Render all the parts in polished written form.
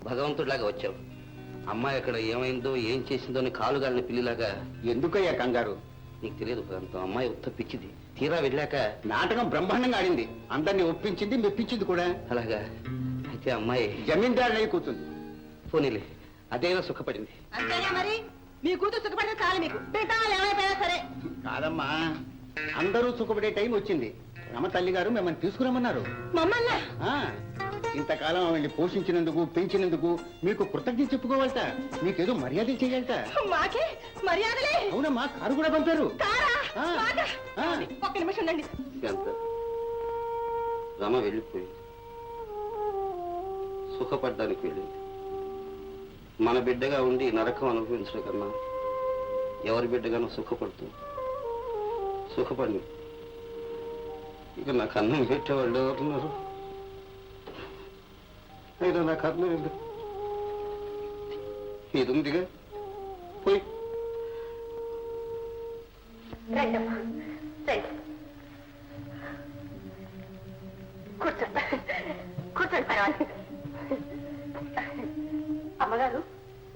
భగవంతుడిలాగా వచ్చావు. అమ్మాయి అక్కడ ఏమైందో ఏం చేసిందో అని కాలుగాలిన పిల్లిలాగా. ఎందుకయ్యా కంగారు? నీకు తెలియదు భగవంతం, అమ్మాయి ఉత్త పిచ్చిది. తీరా వెళ్ళాక నాటకం బ్రహ్మాండంగా ఆడింది, అందరినీ ఒప్పించింది, మెప్పించింది కూడా. అలాగా? అయితే అమ్మాయి జమీందారులై కూర్చుంది. పోనీలే, అదేనా సుఖపడింది. అంతేనా మరి? మీ కూతురు సుఖపడితే చాలు మీకు, బిడ్డలు ఏమైపోయినా సరే. కాదమ్మా, అందరూ సుఖపడే టైం వచ్చింది. రమ తల్లి గారు మిమ్మల్ని తీసుకురమ్మన్నారు. మమ్మల్ని ఇంతకాలం ఆవిడ్ని పోషించినందుకు, పెంచినందుకు మీకు కృతజ్ఞత చెప్పుకోవాలట. మీకేదో మర్యాదలు చేయాలట. మాకే మర్యాదలే? అవునమ్మా, కారు కూడా పంపారు. ఒక్క నిమిషం ఉండండి. ఎంత రమ వెళ్ళిపోయింది, సుఖపడ్డానికి వెళ్ళింది. మన బిడ్డగా ఉండి నరకం అనుభవించడం కన్నా ఎవరి బిడ్డగానో సుఖపడుతుంది. సుఖపడి ఇక నాకు అన్నం పెట్టేవాళ్ళు ఎవరున్నారు? అయినా నాకు అన్నం ఎందుకు? ఇది ఉందిగా, పోయి కూర్చోండి, పర్వాలేదు. అమ్మగారు,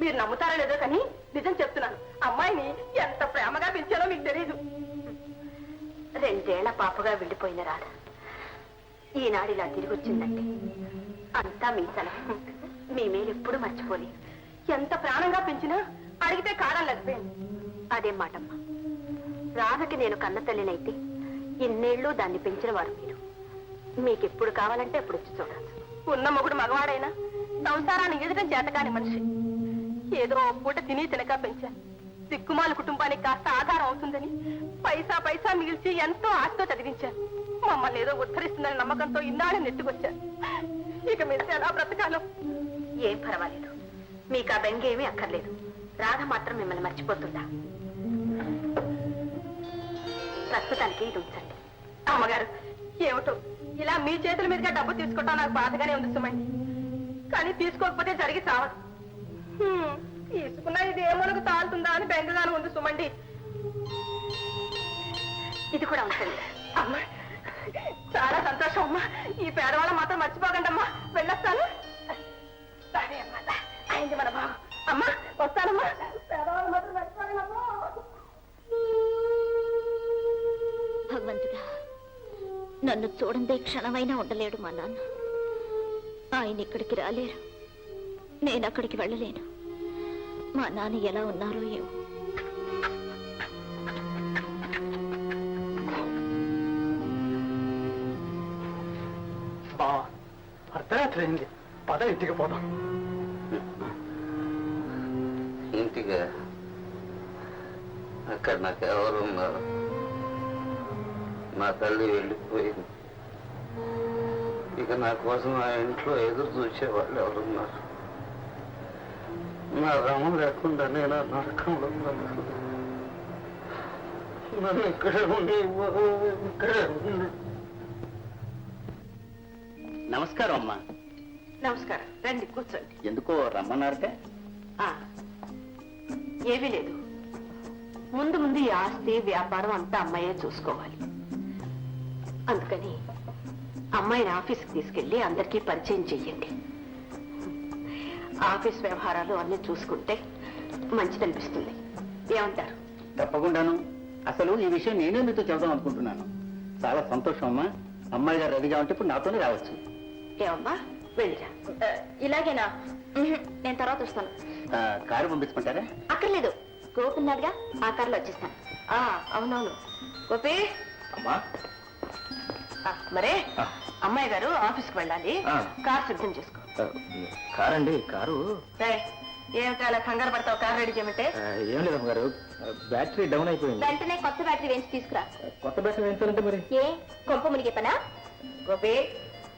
మీరు నమ్ముతారో లేదో కానీ నిజం చెప్తున్నాను, అమ్మాయిని ఎంత ప్రేమగా పెంచాలో మీకు తెలీదు. 2 ఏళ్ల పాపగా వెళ్ళిపోయిన రాధ ఈనాడు ఇలా తిరిగి వచ్చిందంటే అంతా మీ సలహా. మీ మేలు ఎప్పుడు మర్చిపోలే. ఎంత ప్రాణంగా పెంచినా అడిగితే కారం లేకపోయింది. అదే మాటమ్మా, రాధకి నేను కన్న తల్లినైతే ఇన్నేళ్లు దాన్ని పెంచిన వారు మీరు. మీకెప్పుడు కావాలంటే ఎప్పుడు వచ్చి చూడవచ్చు. ఉన్న మొగుడు మగవాడైనా సంసారాన్ని ఎదుటం చేతకాని మనిషి. ఏదో పూట తిని తినక పెంచాను. దిక్కుమాల కుటుంబానికి కాస్త ఆధారం అవుతుందని పైసా పైసా మిగిల్చి ఎంతో ఆశతో చదివించాను. మమ్మల్ని ఏదో ఉద్ధరిస్తుందని నమ్మకంతో ఇన్నాళ్ళు నెట్టుకొచ్చాను. ఇక మీరు ఎలా బ్రతకాలో? ఏం పర్వాలేదు, మీకు ఆ బెంగ ఏమీ అక్కర్లేదు. రాధ మాత్రం మిమ్మల్ని మర్చిపోతుందా? ప్రస్తుతానికి ఇది ఉంచండి. అమ్మగారు, ఏమిటో ఇలా మీ చేతుల మీదుగా డబ్బు తీసుకోవటం నాకు బాధగానే ఉంది సుమండి. కానీ తీసుకోకపోతే జరిగి సావదు. తీసుకున్నా ఇది ఏమనకు తాలుతుందా అని బెంగగానే ఉంది సుమండి. ఇది కూడా ఉంచండి. అమ్మా, చాలా సంతోషం అమ్మా. ఈ పేదవాళ్ళ మాత్రం మర్చిపోకండి అమ్మా. వెళ్ళొస్తాను. సరే అమ్మా, అయింది మన బాబు. అమ్మా, వస్తానమ్మా. పేదవాళ్ళ మాత్రం మర్చిపోకండి అమ్మా. భగవంతుడా, నన్ను చూడందే క్షణమైనా ఉండలేడు మా నాన్న. ఆయన ఇక్కడికి రాలేరు, నేను అక్కడికి వెళ్ళలేను. మా నాన్న ఎలా ఉన్నారో ఏమో. అర్ధరాత్రి అయింది, పద ఇంటికి పోదాం. ఇంటిగా? అక్కడ నాకు ఎవరు ఉన్నారు? నా తల్లి వెళ్ళిపోయింది. ఇక నా కోసం ఆ ఇంట్లో ఎదురు చూసేవాళ్ళు ఎవరున్నారు? నా రమం లేకుండా నేను నరకంలో నన్ను ఇక్కడే ఉండి ఇక్కడే ఉండి. నమస్కారం అమ్మా. నమస్కారం, రండి కూర్చోండి. ఎందుకో రమ్మన్నారట? ఏమీ లేదు, ముందు ముందు ఈ ఆస్తి వ్యాపారం అంతా అమ్మాయే చూసుకోవాలి. అందుకని అమ్మాయిని ఆఫీస్కి తీసుకెళ్లి అందరికీ పరిచయం చెయ్యండి. ఆఫీస్ వ్యవహారాలు అన్ని చూసుకుంటే మంచిదనిపిస్తుంది. ఏమంటారు? తప్పకుండాను. అసలు ఈ విషయం నేనే మీతో చెబుదాం అనుకుంటున్నాను. చాలా సంతోషం అమ్మా. అమ్మాయి గారు రెడీగా ఉంటే ఇప్పుడు నాతోనే రావచ్చు. ఏమమ్మా, వెళ్ళిరా. ఇలాగేనా? నేను తర్వాత వస్తాను. కారు పంపించుకుంటారా? అక్కర్లేదు, గోపి ఉన్నాడుగా, ఆ కారులో వచ్చేస్తాను. అవునవును గోపి. అమ్మా, మరే అమ్మాయి గారు ఆఫీస్కి వెళ్ళాలి, కారు సిద్ధం చేసుకో. కారండి? కారు ఏమిటి అలా కంగారు పడతావు? కారు రెడీ చేయమంటే? ఏం లేదు అమ్మగారు, బ్యాటరీ డౌన్ అయిపోయింది. వెంటనే కొత్త బ్యాటరీ వేయించి తీసుకురా. కొత్త బ్యాటరీ వేయించాలంటే మరి ఏ కొంప మునిగే పనా? గోపి,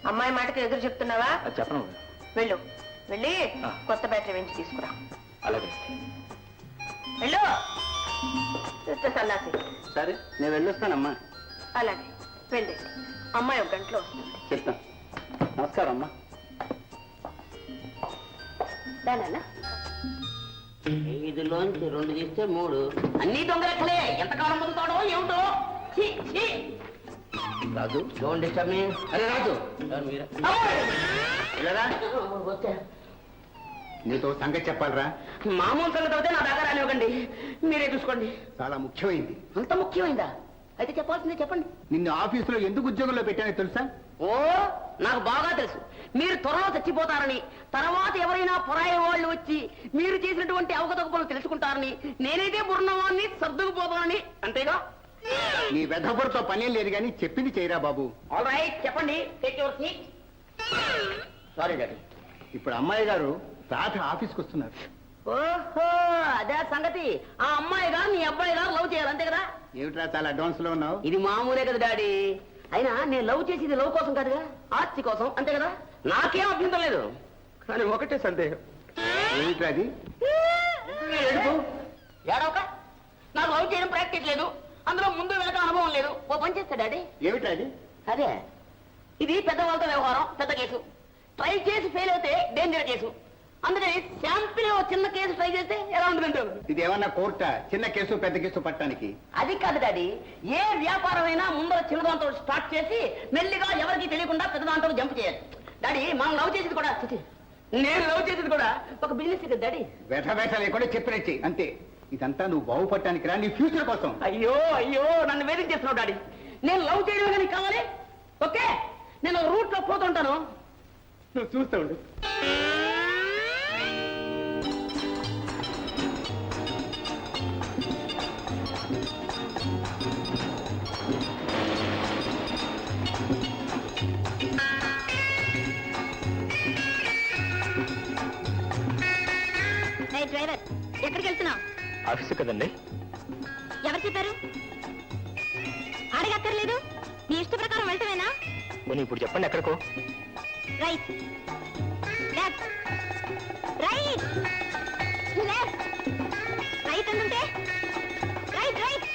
అమ్మాయి మాటకి ఎదురు చెప్తున్నావా? చెప్పను. వెళ్ళు, వెళ్ళి కొత్త బ్యాటరీ వేయించి తీసుకురా. అలాగే, వెళ్ళు సన్నాసి. సరే, నేను వెళ్ళొస్తానమ్మా. అలాగే వెళ్ళండి, అమ్మాయి 1 గంటలో వస్తుంది. చెప్తాను. నమస్కారం అమ్మా. దానన్నా 5లోంచి 2 తీస్తే 3. అన్ని దొంగలెక్కలే. ఎంతకాలం పొందుతాడో ఏమిటో. రాజు, డోంట్ డిస్టర్బ్ మీ. అరే రాజు, నీతో సంగతి చెప్పాలరా. మామూలు సంగతి అయితే నా దగ్గర రానివ్వకండి, మీరే చూసుకోండి. చాలా ముఖ్యమైంది. అంత ముఖ్యమైందా? అయితే చెప్పాల్సిందే చెప్పండి. నిన్ను ఆఫీసులో ఎందుకు ఉద్యోగంలో పెట్టానో తెలుసా? ఓ, నాకు బాగా తెలుసు. మీరు త్వరలో చచ్చిపోతారని, తర్వాత ఎవరైనా పరాయి వాళ్ళు వచ్చి మీరు చేసినటువంటి అవకతవకలు తెలుసుకుంటారని, నేనైతే బుర్రవాన్ని సర్దుకుపోతానని. అంతేగా? నీ వెధబురతో పనేం లేదు కానీ చెప్పింది చేయరా బాబు. ఆల్ రైట్, చెప్పండి. Take your seat. Sorry daddy. ఇప్పుడు అమ్మాయి గారు రాధ ఆఫీస్కి వస్తున్నారు. ఓహో, అదే సంగతి. ఆ అమ్మాయి గారు మీ అబ్బాయి గారు లవ్ చేయాలి, అంతే కదా? ఏమిట్రా చాలా అడ్వాన్స్ లో ఉన్నావు? ఇది మామూలే కదా డాడీ. అయినా నేను లవ్ చేసేది లవ్ కోసం కాదుగా, ఆస్తి కోసం, అంతే కదా? నాకేం అభ్యంతరం లేదు. కానీ ఒకటే సందేహం. ఏమిట్రా అది? ఏడవక, నాకు లవ్ చేయడం ప్రాక్టీస్ లేదు, అందులో ముందు వెనక అనుభవం లేదు. ఓ పని చేస్తా డాడీ. ఏమిట్రా అది? అదే, ఇది పెద్ద వాళ్ళతో వ్యవహారం, పెద్ద కేసు. ట్రై చేసి ఫెయిల్ అయితే డేంజర్ కేసు. అందుకని శాంపిల్ చిన్న కేసు ట్రై చేస్తే ఎలా ఉంటుందంటారు? ఇది ఏమన్నా కోర్టా? చిన్న కేసు పెద్ద కేసు పట్టడానికి? అది కాదు డాడీ. ఏ వ్యాపారమైనా ముందర చిన్నదాంతో స్టార్ట్ చేసి మెల్లిగా ఎవరికి తెలియకుండా పెద్దదాంతో జంప్ చేయాలి డాడీ. మనం లవ్ చేసేది కూడా, నేను లవ్ చేసేది కూడా ఒక బిజినెస్ కదా డాడీ. వ్యధ లేకుండా చెప్పినట్టు అంతే. ఇదంతా నువ్వు బాగుపడటానికి రా, నీ ఫ్యూచర్ కోసం. అయ్యో అయ్యో, నన్ను వేధించేస్తున్నావు డాడీ. నేను లవ్ చేయడం కానీ కావాలి. ఓకే, నేను రూట్ లో పోతుంటాను, నువ్వు చూస్తూ ఉండు. డ్రైవర్, ఎక్కడికి వెళ్తున్నావు? ఆఫీసు కదండి. ఎవరు చెప్పారు? అడగక్కర్లేదు, నీ ఇష్ట ప్రకారం వెళ్ళటమేనా? పోనీ ఇప్పుడు చెప్పండి ఎక్కడికో. Right, left, right, left, right అంటుంటే రైట్, రైట్.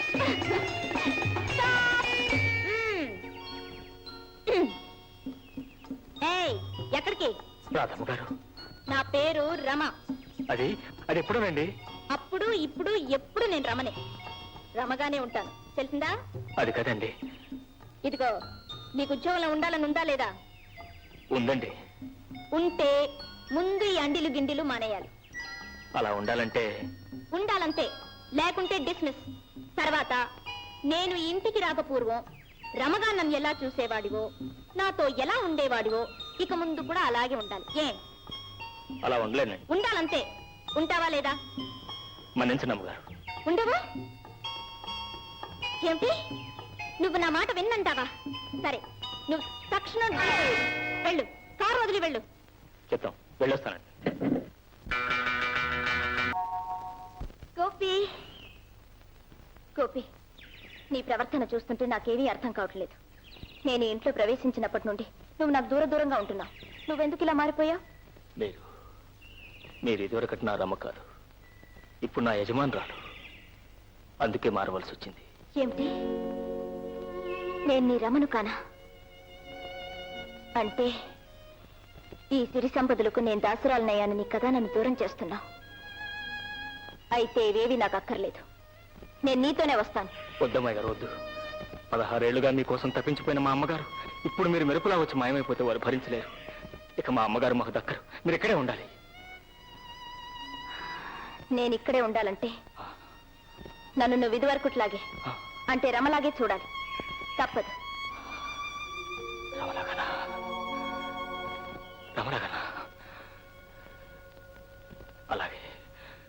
ఏయ్, ఎక్కడికి? రాధమ్మ గారు, నా పేరు రమ. అది అది ఎప్పుడోనండి? అప్పుడు ఇప్పుడు ఎప్పుడు నేను రమనే, రమగానే ఉంటాను, తెలిసిందా? అది కదండి. ఇదిగో, నీకు ఉద్యోగంలో ఉండాలని ఉందా లేదా? ఉందండి. ఉంటే ముందు ఈ అండిలు గిండిలు మానేయాలి. అలా ఉండాలంటే? ఉండాలంతే, లేకుంటే డిస్మిస్. తర్వాత నేను ఇంటికి రాకపూర్వం రమగా నన్ను ఎలా చూసేవాడివో, నాతో ఎలా ఉండేవాడివో ఇక ముందు కూడా అలాగే ఉండాలి. ఏ? అలా ఉండలేనండి. ఉండాలంతే. ఉంటావా లేదా? మన్నించండి గారు. ఉండవా? ఏమిటి, నువ్వు నా మాట విన్నంటావా? సరే, నువ్వు తక్షణం వెళ్ళు, కారు వదిలి వెళ్ళు. చెప్తాం, వెళ్ళొస్తానండి. గోపి, గోపి, నీ ప్రవర్తన చూస్తుంటే నాకేమీ అర్థం కావట్లేదు. నేను ఇంట్లో ప్రవేశించినప్పటి నుండి నువ్వు నాకు దూరంగా ఉంటున్నావు. నువ్వెందుకు ఇలా మారిపోయావు? మీరు ఇదివరకటి నా రమ్మ కాదు, ఇప్పుడు నా యజమానురాలు. అందుకే మారవలసి వచ్చింది. ఏమిటి, నేను నీ రమను కానా? అంటే ఈ సిరి సంపదలకు నేను దాసురాలనయ్యానని కదా నన్ను దూరం చేస్తున్నావు. అయితే ఇవేవి నాకు అక్కర్లేదు, నేను నీతోనే వస్తాను. వద్దమ్మాయి గారు, వద్దు. 16 ఏళ్లుగా మీకోసం తప్పించిపోయిన మా అమ్మగారు ఇప్పుడు మీరు మెరుపులా వచ్చి మాయమైపోతే వారు భరించలేరు. ఇక మా అమ్మగారు మాకు దక్కరు, మీరు ఇక్కడే ఉండాలి. నేను ఇక్కడే ఉండాలంటే నన్ను నువ్వు ఇదివరకుట్లాగే, అంటే రమలాగే చూడాలి. తప్పదు. రమలాగనా? రమలాగనా? అలాగే.